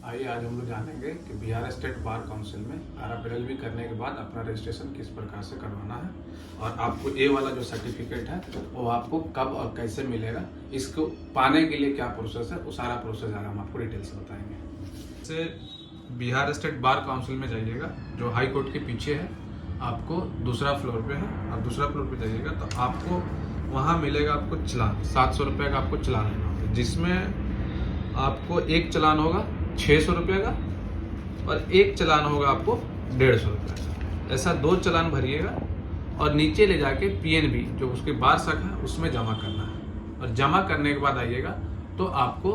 आइए आज हम लोग जानेंगे कि बिहार स्टेट बार काउंसिल में RFLLB करने के बाद अपना रजिस्ट्रेशन किस प्रकार से करवाना है और आपको ए वाला जो सर्टिफिकेट है वो आपको कब और कैसे मिलेगा, इसको पाने के लिए क्या प्रोसेस है, वो सारा प्रोसेस हम आपको डिटेल से बताएंगे। जैसे बिहार स्टेट बार काउंसिल में जाइएगा, जो हाई कोर्ट के पीछे है, आपको दूसरा फ्लोर पे है। आप दूसरा फ्लोर पे जाइएगा तो आपको वहाँ मिलेगा आपको चलान, 700 रुपये का आपको चलान लेना होगा, जिसमें आपको एक चलान होगा 600 रुपये का और एक चलान होगा आपको 150 रुपये का। ऐसा 2 चलान भरिएगा और नीचे ले जाके PNB जो उसके बार शाखा है उसमें जमा करना है, और जमा करने के बाद आइएगा तो आपको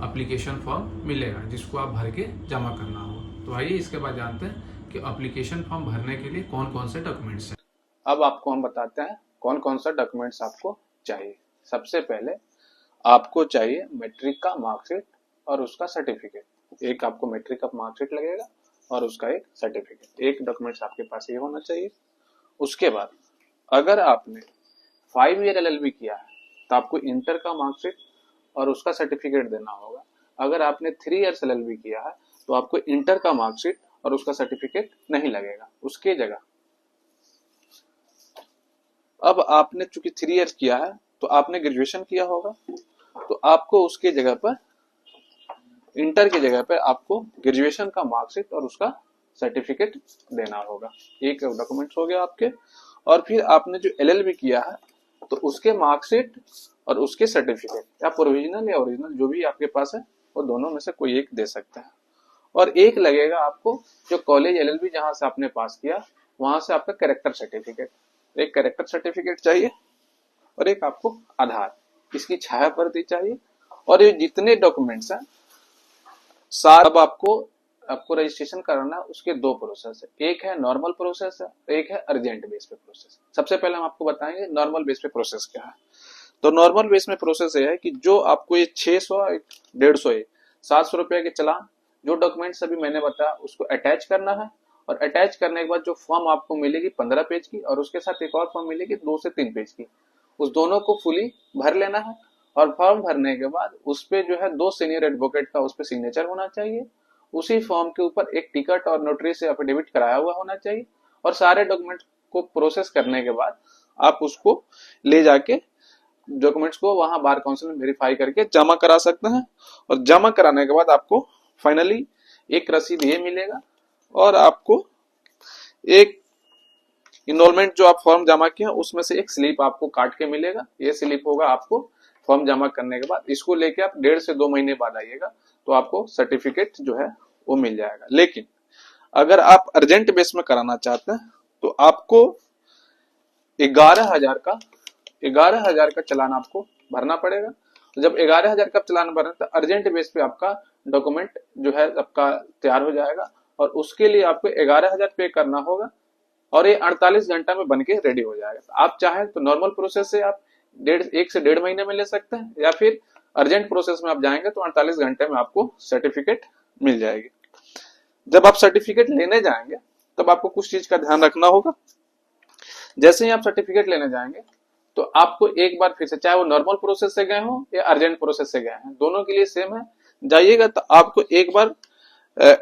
एप्लीकेशन फॉर्म मिलेगा जिसको आप भर के जमा करना होगा। तो आइए इसके बाद जानते हैं कि एप्लीकेशन फॉर्म भरने के लिए कौन कौन से डॉक्यूमेंट्स हैं। अब आपको हम बताते हैं कौन कौन सा डॉक्यूमेंट्स आपको चाहिए। सबसे पहले आपको चाहिए मैट्रिक का मार्कशीट और उसका सर्टिफिकेट। एक आपको मैट्रिक का मार्कशीट लगेगा और उसका एक सर्टिफिकेट। एक डॉक्यूमेंट्स आपके पास ये होना चाहिए। उसके बाद अगर आपने 5 ईयर LLB किया है तो आपको इंटर का मार्कशीट और उसका सर्टिफिकेट देना होगा। अगर आपने 3 ईयर्स LLB किया है तो आपको इंटर का मार्कशीट और उसका सर्टिफिकेट नहीं लगेगा। उसके जगह अब आपने चूंकि 3 ईयर्स किया है तो आपने ग्रेजुएशन किया होगा, तो आपको उसके जगह पर इंटर की जगह पर आपको ग्रेजुएशन का मार्कशीट और उसका सर्टिफिकेट देना होगा। एक डॉक्यूमेंट्स हो गया आपके। और फिर आपने जो LLB किया है तो उसके मार्कशीट और उसके सर्टिफिकेट, या प्रोविजनल या ओरिजिनल जो भी आपके पास है, वो दोनों में से कोई एक दे सकता है। और एक लगेगा आपको जो कॉलेज LLB जहां से आपने पास किया वहां से आपका कैरेक्टर सर्टिफिकेट। एक कैरेक्टर सर्टिफिकेट चाहिए और एक आपको आधार, इसकी छाया प्रति चाहिए। और ये जितने डॉक्यूमेंट्स हैं साथ, अब आपको रजिस्ट्रेशन कराना है उसके 2 प्रोसेस है। एक है नॉर्मल प्रोसेस है, एक है अर्जेंट बेस पे प्रोसेस। सबसे पहले हम आपको बताएंगे नॉर्मल बेस पे प्रोसेस क्या है। तो नॉर्मल बेस में प्रोसेस ये है कि जो आपको ये 600 150 700 रुपए के चलान, जो डॉक्यूमेंट्स अभी मैंने बताया उसको अटैच करना है। और अटैच करने के बाद जो फॉर्म आपको मिलेगी 15 पेज की, और उसके साथ एक और फॉर्म मिलेगी 2 से 3 पेज की, उस दोनों को फुली भर लेना है। और फॉर्म भरने के बाद उस पे जो है 2 सीनियर एडवोकेट का उस पे सिग्नेचर होना चाहिए। उसी फॉर्म के ऊपर एक टिकट और नोटरी से एफिडेविट कराया हुआ होना चाहिए। और सारे डॉक्यूमेंट को प्रोसेस करने के बाद आप उसको ले जाके डॉक्यूमेंट्स को वहां बार काउंसिल में वेरीफाई करके जमा करा सकते हैं। और जमा कराने के बाद आपको फाइनली एक रसीद ये मिलेगा और आपको एक इनरोलमेंट जो आप फॉर्म जमा किया उसमें से एक स्लिप आपको काट के मिलेगा। ये स्लिप होगा आपको फॉर्म जमा करने के बाद। इसको लेके आप 1.5 से 2 महीने बाद आइएगा तो आपको सर्टिफिकेट जो है वो मिल जाएगा। लेकिन अगर आप अर्जेंट बेस में कराना चाहते हैं तो आपको 11,000 का चालान आपको भरना पड़ेगा। जब 11,000 का चालान भरना तो अर्जेंट बेस पे आपका डॉक्यूमेंट जो है आपका तैयार हो जाएगा और उसके लिए आपको 11,000 पे करना होगा और ये 48 घंटा में बनके रेडी हो जाएगा। आप चाहें तो नॉर्मल प्रोसेस से आप 1 से 1.5 महीने में ले सकते हैं, या फिर अर्जेंट प्रोसेस में आप जाएंगे तो 48 घंटे में आपको सर्टिफिकेट मिल जाएगी। जब आप सर्टिफिकेट लेने जाएंगे तब आपको कुछ चीज का ध्यान रखना होगा। जैसे ही आप सर्टिफिकेट लेने जाएंगे तो आपको एक बार फिर से, चाहे वो नॉर्मल प्रोसेस से गए हो या अर्जेंट प्रोसेस से गए हैं, दोनों के लिए सेम है। जाइएगा तो आपको एक बार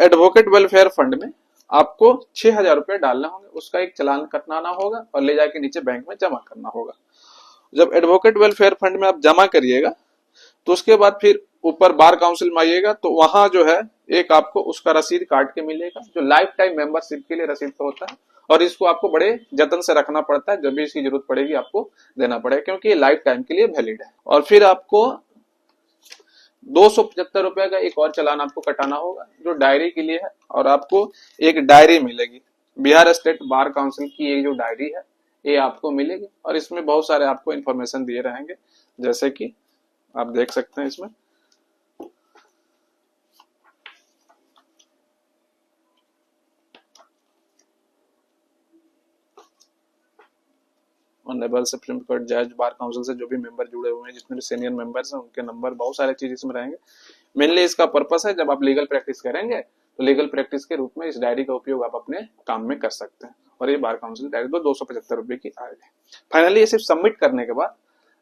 एडवोकेट वेलफेयर फंड में आपको 6,000 रुपए डालने होंगे, उसका एक चालान कटवाना होगा और ले जाके नीचे बैंक में जमा करना होगा। जब एडवोकेट वेलफेयर फंड में आप जमा करिएगा तो उसके बाद फिर ऊपर बार काउंसिल में आइएगा तो वहां जो है एक आपको उसका रसीद काट के मिलेगा, जो लाइफ टाइम मेंबरशिप के लिए रसीद होता है। और इसको आपको बड़े जतन से रखना पड़ता है, जब भी इसकी जरूरत पड़ेगी आपको देना पड़ेगा, क्योंकि ये लाइफ टाइम के लिए वैलिड है। और फिर आपको 275 रुपए का एक और चालान आपको कटाना होगा जो डायरी के लिए है। और आपको एक डायरी मिलेगी, बिहार स्टेट बार काउंसिल की एक जो डायरी है ये आपको मिलेगी। और इसमें बहुत सारे आपको इन्फॉर्मेशन दिए रहेंगे, जैसे कि आप देख सकते हैं इसमें ऑनरेबल सुप्रीम कोर्ट जज, बार काउंसिल से जो भी मेंबर जुड़े हुए हैं, जितने भी सीनियर मेंबर्स हैं उनके नंबर, बहुत सारे चीज इसमें रहेंगे। मेनली इसका पर्पस है जब आप लीगल प्रैक्टिस करेंगे तो लीगल प्रैक्टिस के रूप में इस डायरी का उपयोग आप अपने काम में कर सकते हैं। और ये बार काउंसिल डायरी 275 रुपए की आएगी। फाइनली ये सिर्फ सबमिट करने के बाद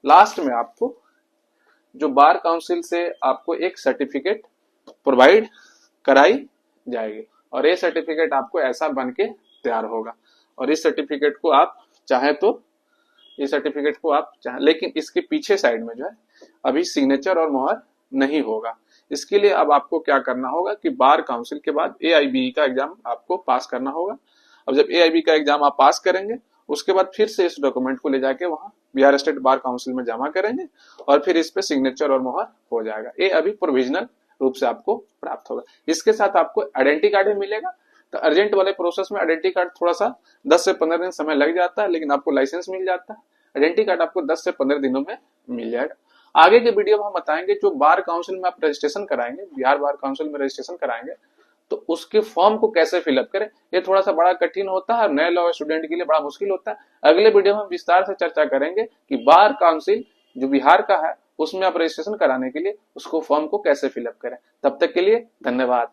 लास्ट में आपको जो बार काउंसिल से आपको एक सर्टिफिकेट प्रोवाइड कराई जाएगी। और ये सर्टिफिकेट आपको ऐसा बन के तैयार होगा। और इस सर्टिफिकेट को आप चाहे तो लेकिन इसके पीछे साइड में जो है अभी सिग्नेचर और मोहर नहीं होगा। इसके लिए अब आपको क्या करना होगा कि बार काउंसिल के बाद AIBE का एग्जाम आपको पास करना होगा। अब जब AIBE का एग्जाम आप पास करेंगे उसके बाद फिर से इस डॉक्यूमेंट को ले जाके वहां बिहार स्टेट बार काउंसिल में जमा करेंगे और फिर इस पे सिग्नेचर और मोहर हो जाएगा। ये अभी प्रोविजनल रूप से आपको प्राप्त होगा। इसके साथ आपको आइडेंटिटी कार्ड भी मिलेगा। तो अर्जेंट वाले प्रोसेस में आइडेंटिटी कार्ड थोड़ा सा 10 से 15 दिन समय लग जाता है, लेकिन आपको लाइसेंस मिल जाता है। आइडेंटिटी कार्ड आपको 10 से 15 दिनों में मिल जाएगा। आगे के वीडियो में हम बताएंगे जो बार काउंसिल में आप रजिस्ट्रेशन कराएंगे, बिहार बार काउंसिल में रजिस्ट्रेशन कराएंगे, तो उसके फॉर्म को कैसे फिलअप करें। ये थोड़ा सा बड़ा कठिन होता है, नए लॉ स्टूडेंट के लिए बड़ा मुश्किल होता है। अगले वीडियो में हम विस्तार से चर्चा करेंगे कि बार काउंसिल जो बिहार का है उसमें आप रजिस्ट्रेशन कराने के लिए उसको फॉर्म को कैसे फिलअप करें। तब तक के लिए धन्यवाद।